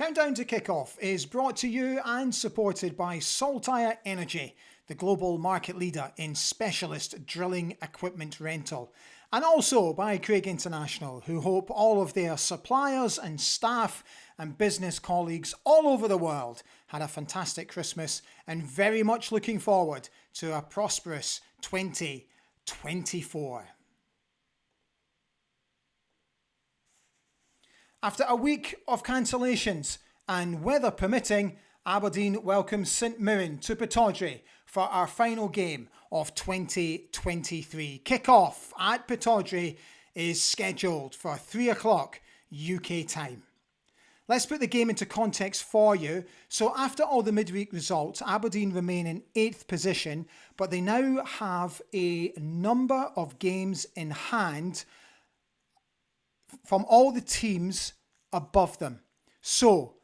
Countdown to Kickoff is brought to you and supported by Saltire Energy, the global market leader in specialist drilling equipment rental, and also by Craig International, who hope all of their suppliers and staff and business colleagues all over the world had a fantastic Christmas and very much looking forward to a prosperous 2024. After a week of cancellations and weather permitting, Aberdeen welcomes St Mirren to Pittodrie for our final game of 2023. Kick-off at Pittodrie is scheduled for 3 o'clock UK time. Let's put the game into context for you. So after all the midweek results, Aberdeen remain in 8th position, but they now have a number of games in hand from all the teams above them. So,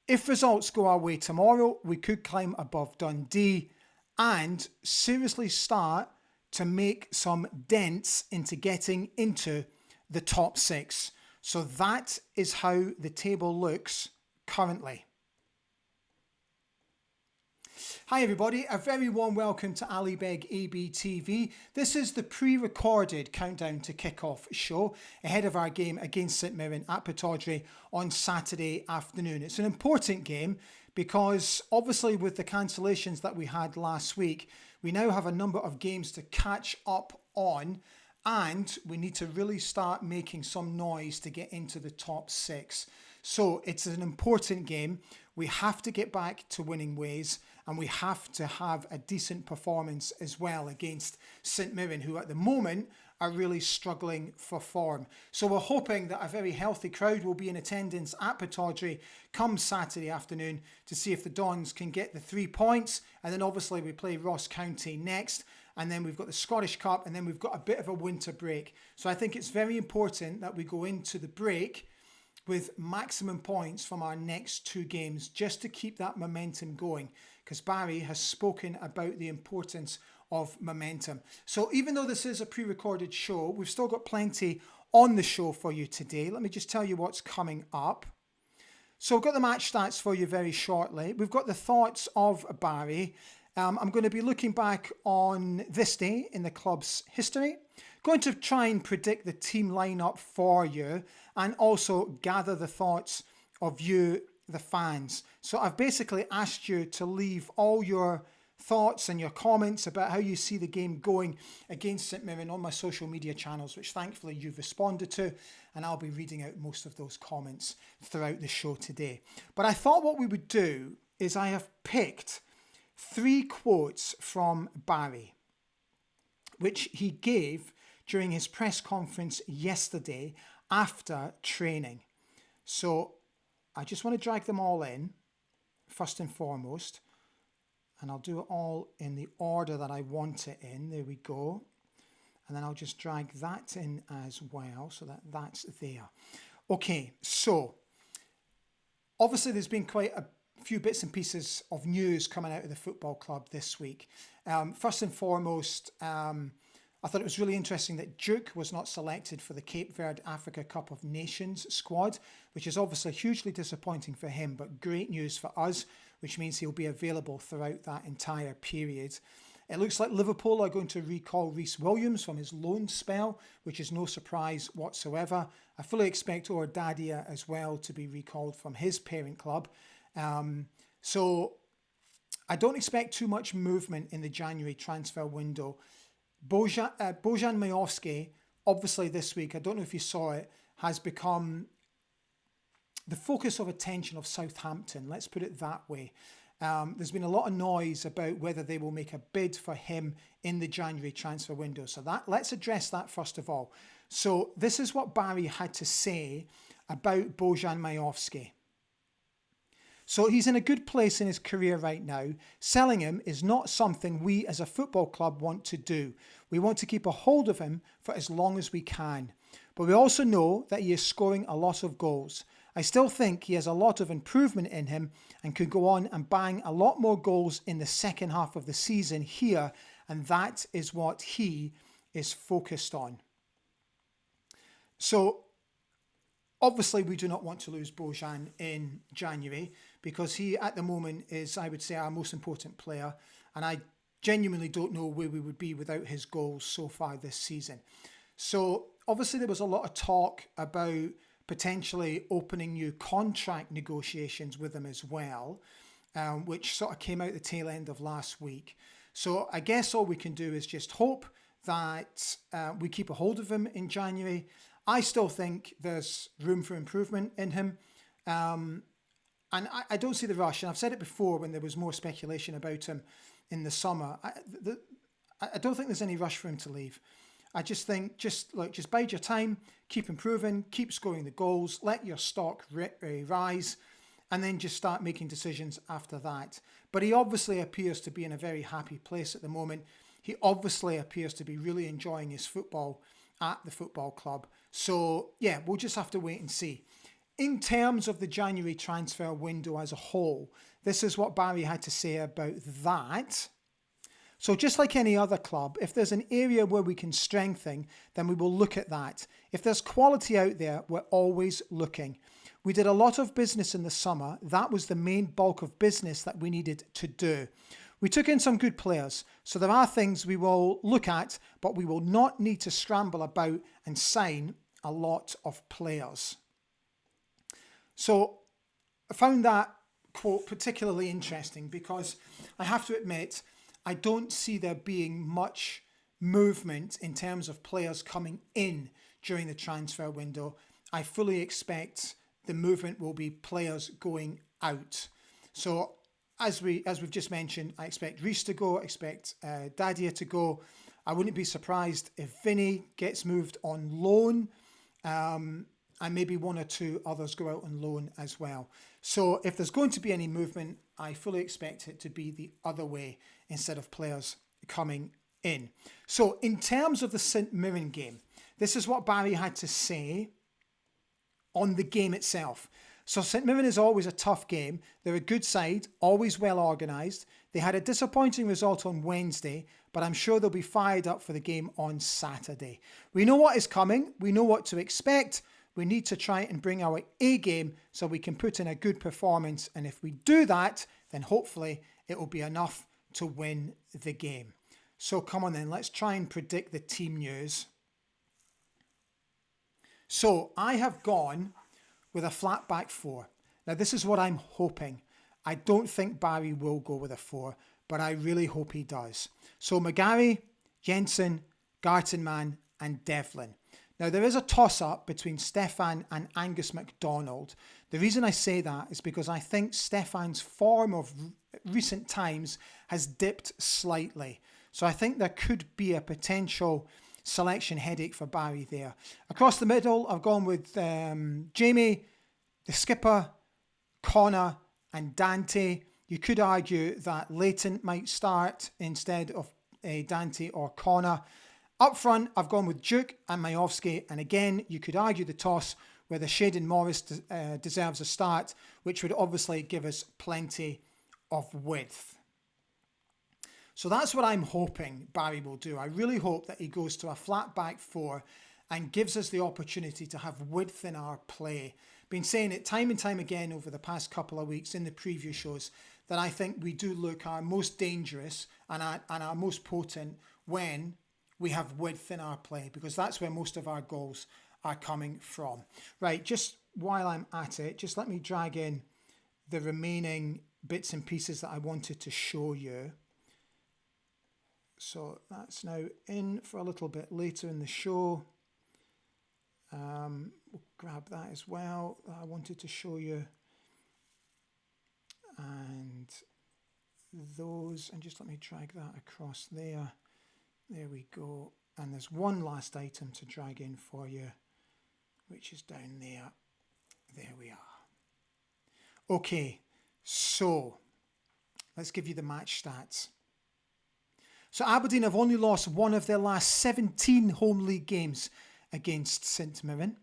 if results go our way tomorrow, we could climb above Dundee and seriously start to make some dents into getting into the top 6. So that is how the table looks currently. Hi everybody, a very warm welcome to Ali Beg AB TV. This is the pre-recorded Countdown to Kickoff show ahead of our game against St Mirren at Pittodrie on Saturday afternoon. It's an important game because obviously with the cancellations that we had last week, we now have a number of games to catch up on and we need to really start making some noise to get into the top 6. So it's an important game. We have to get back to winning ways and we have to have a decent performance as well against St Mirren, who at the moment are really struggling for form. So we're hoping that a very healthy crowd will be in attendance at Pittodrie come Saturday afternoon to see if the Dons can get the 3 points. And then obviously we play Ross County next. And then we've got the Scottish Cup and then we've got a bit of a winter break. So I think it's very important that we go into the break with maximum points from our next 2 games just to keep that momentum going, because Barry has spoken about the importance of momentum. So even though this is a pre-recorded show, we've still got plenty on the show for you today. Let me just tell you what's coming up. So we've got the match stats for you very shortly. We've got the thoughts of Barry. I'm going to be looking back on this day in the club's history. Going to try and predict the team lineup for you and also gather the thoughts of you, the fans. So I've basically asked you to leave all your thoughts and your comments about how you see the game going against St Mirren on my social media channels, which thankfully you've responded to, and I'll be reading out most of those comments throughout the show today. But I thought what we would do is I have picked 3 quotes from Barry, which he gave during his press conference yesterday after training. So I just want to drag them all in, first and foremost, and I'll do it all in the order that I want it in. There we go. And then I'll just drag that in as well so that that's there. Okay, so obviously there's been quite a few bits and pieces of news coming out of the football club this week. First and foremost, I thought it was really interesting that Duke was not selected for the Cape Verde Africa Cup of Nations squad, which is obviously hugely disappointing for him, but great news for us, which means he'll be available throughout that entire period. It looks like Liverpool are going to recall Rhys Williams from his loan spell, which is no surprise whatsoever. I fully expect Dadia as well to be recalled from his parent club. So I don't expect too much movement in the January transfer window. Bojan Majowski, obviously this week, I don't know if you saw it, has become the focus of attention of Southampton. Let's put it that way. There's been a lot of noise about whether they will make a bid for him in the January transfer window. So let's address that first of all. So this is what Barry had to say about Bojan Majowski. So he's in a good place in his career right now. Selling him is not something we as a football club want to do. We want to keep a hold of him for as long as we can. But we also know that he is scoring a lot of goals. I still think he has a lot of improvement in him and could go on and bang a lot more goals in the second half of the season here. And that is what he is focused on. So Obviously, we do not want to lose Bojan in January because he, at the moment, is, I would say, our most important player. And I genuinely don't know where we would be without his goals so far this season. So, obviously, there was a lot of talk about potentially opening new contract negotiations with him as well, which sort of came out the tail end of last week. So, I guess all we can do is just hope that we keep a hold of him in January. I still think there's room for improvement in him. And I don't see the rush. And I've said it before when there was more speculation about him in the summer. I don't think there's any rush for him to leave. I just think, just bide your time, keep improving, keep scoring the goals, let your stock rise, and then just start making decisions after that. But he obviously appears to be in a very happy place at the moment. He obviously appears to be really enjoying his football at the football club. So, yeah, we'll just have to wait and see. In terms of the January transfer window as a whole, this is what Barry had to say about that. So just like any other club, if there's an area where we can strengthen, then we will look at that. If there's quality out there, we're always looking. We did a lot of business in the summer. That was the main bulk of business that we needed to do. We took in some good players, so there are things we will look at, but we will not need to scramble about and sign a lot of players. So I found that quote particularly interesting because I have to admit, I don't see there being much movement in terms of players coming in during the transfer window. I fully expect the movement will be players going out. So as we've just mentioned, I expect Reece to go, I expect Dadia to go. I wouldn't be surprised if Vinny gets moved on loan, and maybe one or two others go out on loan as well. So if there's going to be any movement, I fully expect it to be the other way instead of players coming in. So in terms of the St Mirren game, this is what Barry had to say on the game itself. So St Mirren is always a tough game. They're a good side, always well organised. They had a disappointing result on Wednesday, but I'm sure they'll be fired up for the game on Saturday. We know what is coming. We know what to expect. We need to try and bring our A game so we can put in a good performance. And if we do that, then hopefully it will be enough to win the game. So come on then, let's try and predict the team news. So I have gone with a flat back four. Now this is what I'm hoping. I don't think Barry will go with a four, but I really hope he does. So McGarry, Jensen, Gartenmann and Devlin. Now there is a toss-up between Stefan and Angus MacDonald. The reason I say that is because I think Stefan's form of recent times has dipped slightly. So I think there could be a potential selection headache for Barry there. Across the middle, I've gone with Jamie, the skipper, Connor and Dante. You could argue that Leighton might start instead of Dante or Connor. Up front, I've gone with Duke and Majowski. And again, you could argue the toss whether Shaden Morris deserves a start, which would obviously give us plenty of width. So that's what I'm hoping Barry will do. I really hope that he goes to a flat back four and gives us the opportunity to have width in our play. Been saying it time and time again over the past couple of weeks in the preview shows that I think we do look our most dangerous and our most potent when we have width in our play, because that's where most of our goals are coming from. Right, just while I'm at it, just let me drag in the remaining bits and pieces that I wanted to show you. So that's now in for a little bit later in the show. We'll grab that as well. I wanted to show you. And those, and just let me drag that across there. There we go. And there's one last item to drag in for you, which is down there. There we are. Okay, so let's give you the match stats. So Aberdeen have only lost one of their last 17 home league games against St Mirren.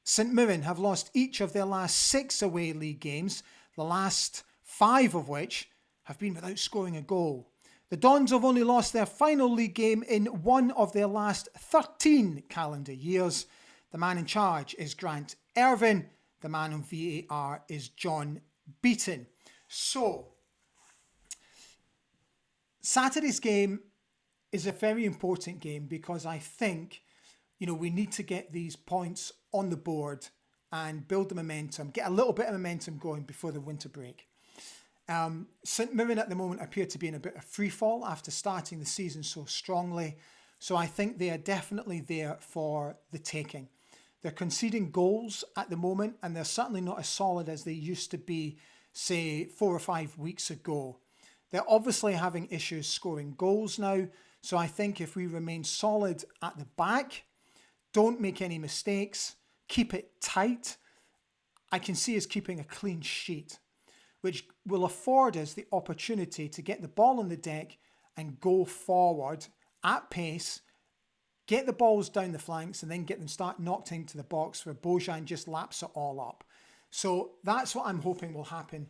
St Mirren have lost each of their last 6 away league games, the last 5 of which have been without scoring a goal. The Dons have only lost their final league game in one of their last 13 calendar years. The man in charge is Grant Irvin. The man on VAR is John Beaton. So, Saturday's game is a very important game because I think, we need to get these points on the board and build the momentum, get a little bit of momentum going before the winter break. St Mirren at the moment appear to be in a bit of free fall after starting the season so strongly. So I think they are definitely there for the taking. They're conceding goals at the moment, and they're certainly not as solid as they used to be, say, 4 or 5 weeks ago. They're obviously having issues scoring goals now. So I think if we remain solid at the back, don't make any mistakes, keep it tight, I can see us keeping a clean sheet, which will afford us the opportunity to get the ball on the deck and go forward at pace, get the balls down the flanks, and then get them start knocked into the box where Bojan just laps it all up. So that's what I'm hoping will happen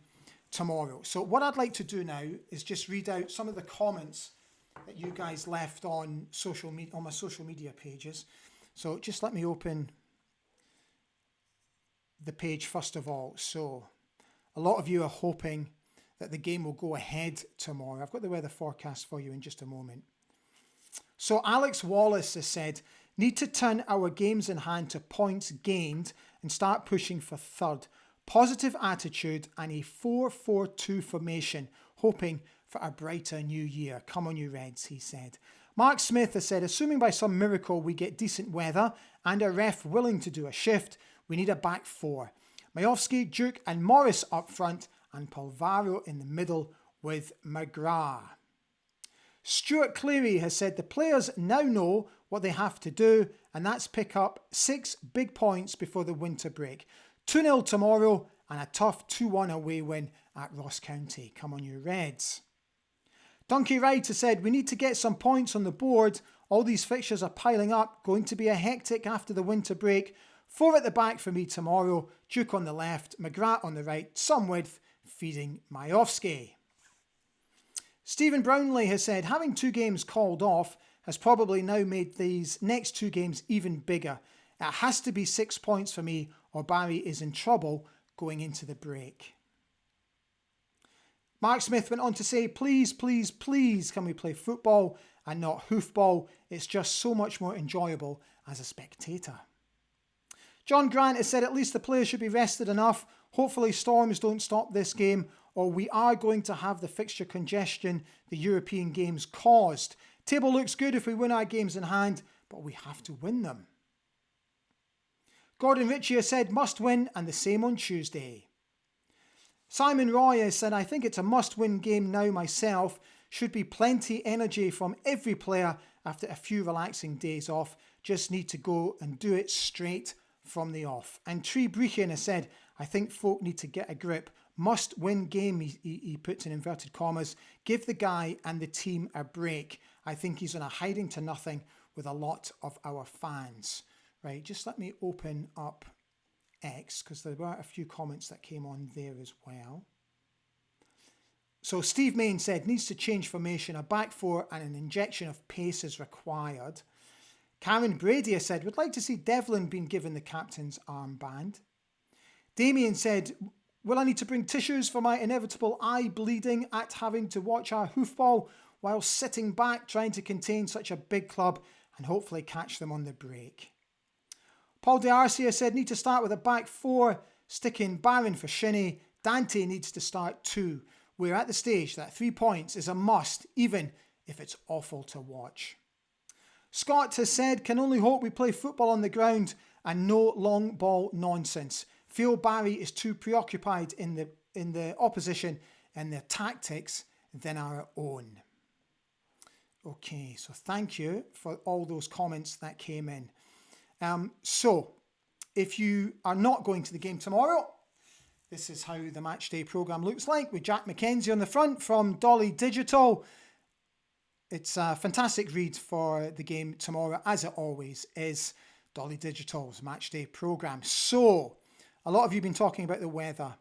tomorrow. So what I'd like to do now is just read out some of the comments that you guys left on social media, on my social media pages. So just let me open the page first of all. So a lot of you are hoping that the game will go ahead tomorrow. I've got the weather forecast for you in just a moment. So Alex Wallace has said, need to turn our games in hand to points gained and start pushing for third. Positive attitude and a 4-4-2 formation, hoping for a brighter new year. Come on you Reds, he said. Mark Smith has said, assuming by some miracle we get decent weather and a ref willing to do a shift, we need a back four. Majowski, Duke and Morris up front and Polvaro in the middle with McGrath. Stuart Cleary has said the players now know what they have to do, and that's pick up 6 big points before the winter break. 2-0 tomorrow and a tough 2-1 away win at Ross County. Come on you Reds. Donkey Ride has said we need to get some points on the board. All these fixtures are piling up. Going to be a hectic after the winter break. 4 at the back for me tomorrow. Duke on the left, McGrath on the right, some width, feeding Majowski. Stephen Brownlee has said, having 2 games called off has probably now made these next 2 games even bigger. It has to be 6 points for me or Barry is in trouble going into the break. Mark Smith went on to say, please, please, please can we play football and not hoofball? It's just so much more enjoyable as a spectator. John Grant has said at least the players should be rested enough. Hopefully storms don't stop this game, or we are going to have the fixture congestion the European games caused. Table looks good if we win our games in hand, but we have to win them. Gordon Ritchie has said must win, and the same on Tuesday. Simon Roy has said, I think it's a must-win game now myself. Should be plenty energy from every player after a few relaxing days off. Just need to go and do it straight from the off. And Tree Brechin has said, I think folk need to get a grip. Must-win game, he puts in inverted commas. Give the guy and the team a break. I think he's on a hiding to nothing with a lot of our fans. Right, just let me open up X, because there were a few comments that came on there as well. So Steve Main said, needs to change formation, a back four and an injection of pace is required. Karen Brady has said, would like to see Devlin being given the captain's armband. Damien said, will I need to bring tissues for my inevitable eye bleeding at having to watch our hoofball while sitting back trying to contain such a big club and hopefully catch them on the break. Paul D'Arcia said, need to start with a back four, stick in Barron for Shinnie. Dante needs to start 2. We're at the stage that 3 points is a must, even if it's awful to watch. Scott has said, can only hope we play football on the ground and no long ball nonsense. Feel Barry is too preoccupied in the opposition and their tactics than our own. Okay, so thank you for all those comments that came in. So, if you are not going to the game tomorrow, this is how the match day programme looks like with Jack McKenzie on the front from Dolly Digital. It's a fantastic read for the game tomorrow, as it always is, Dolly Digital's match day programme. So, a lot of you have been talking about the weather.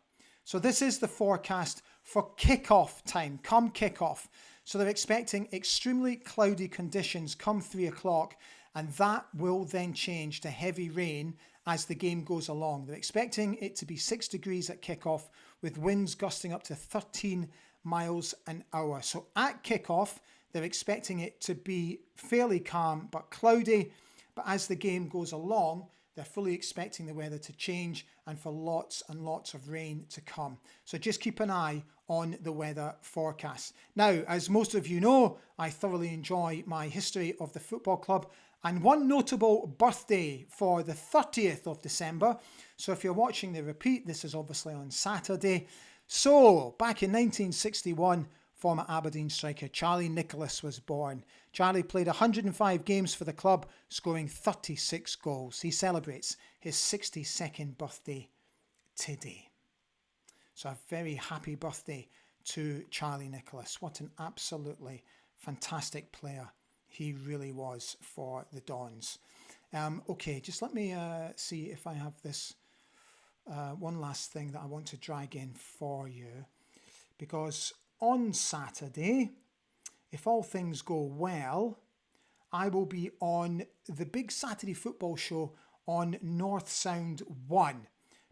So this is the forecast for kick-off time, come kick-off. So they're expecting extremely cloudy conditions come 3 o'clock and that will then change to heavy rain as the game goes along. They're expecting it to be 6 degrees at kickoff with winds gusting up to 13 miles an hour. So at kickoff, they're expecting it to be fairly calm but cloudy. But as the game goes along, they're fully expecting the weather to change and for lots and lots of rain to come. So just keep an eye on the weather forecast. Now, as most of you know, I thoroughly enjoy my history of the football club, and one notable birthday for the 30th of December. So if you're watching the repeat, this is obviously on Saturday. So back in 1961, former Aberdeen striker Charlie Nicholas was born. Charlie played 105 games for the club, scoring 36 goals. He celebrates his 62nd birthday today. So a very happy birthday to Charlie Nicholas. What an absolutely fantastic player he really was for the Dons. Okay, just let me see if I have this one last thing that I want to drag in for you, because on Saturday, if all things go well, I will be on the big Saturday football show on North Sound 1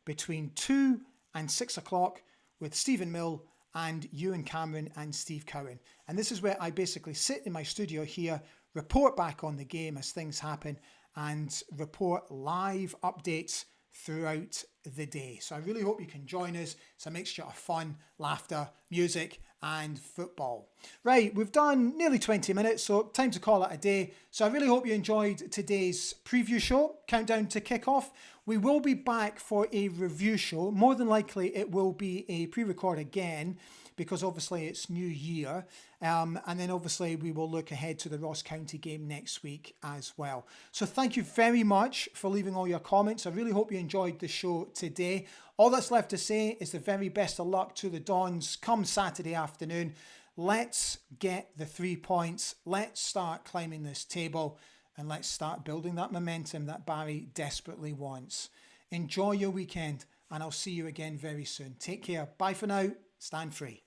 between 2 and 6 o'clock with Stephen Mill and Ewan Cameron and Steve Cowan. And this is where I basically sit in my studio here, report back on the game as things happen, and report live updates throughout the day. So I really hope you can join us. It's a mixture of fun, laughter, music, and football. Right, we've done nearly 20 minutes, so time to call it a day. So I really hope you enjoyed today's preview show, Countdown to Kickoff. We will be back for a review show. More than likely, it will be a pre-record again, because obviously it's New Year. And then obviously we will look ahead to the Ross County game next week as well. So thank you very much for leaving all your comments. I really hope you enjoyed the show today. All that's left to say is the very best of luck to the Dons come Saturday afternoon. Let's get the 3 points. Let's start climbing this table, and let's start building that momentum that Barry desperately wants. Enjoy your weekend, and I'll see you again very soon. Take care. Bye for now. Stand free.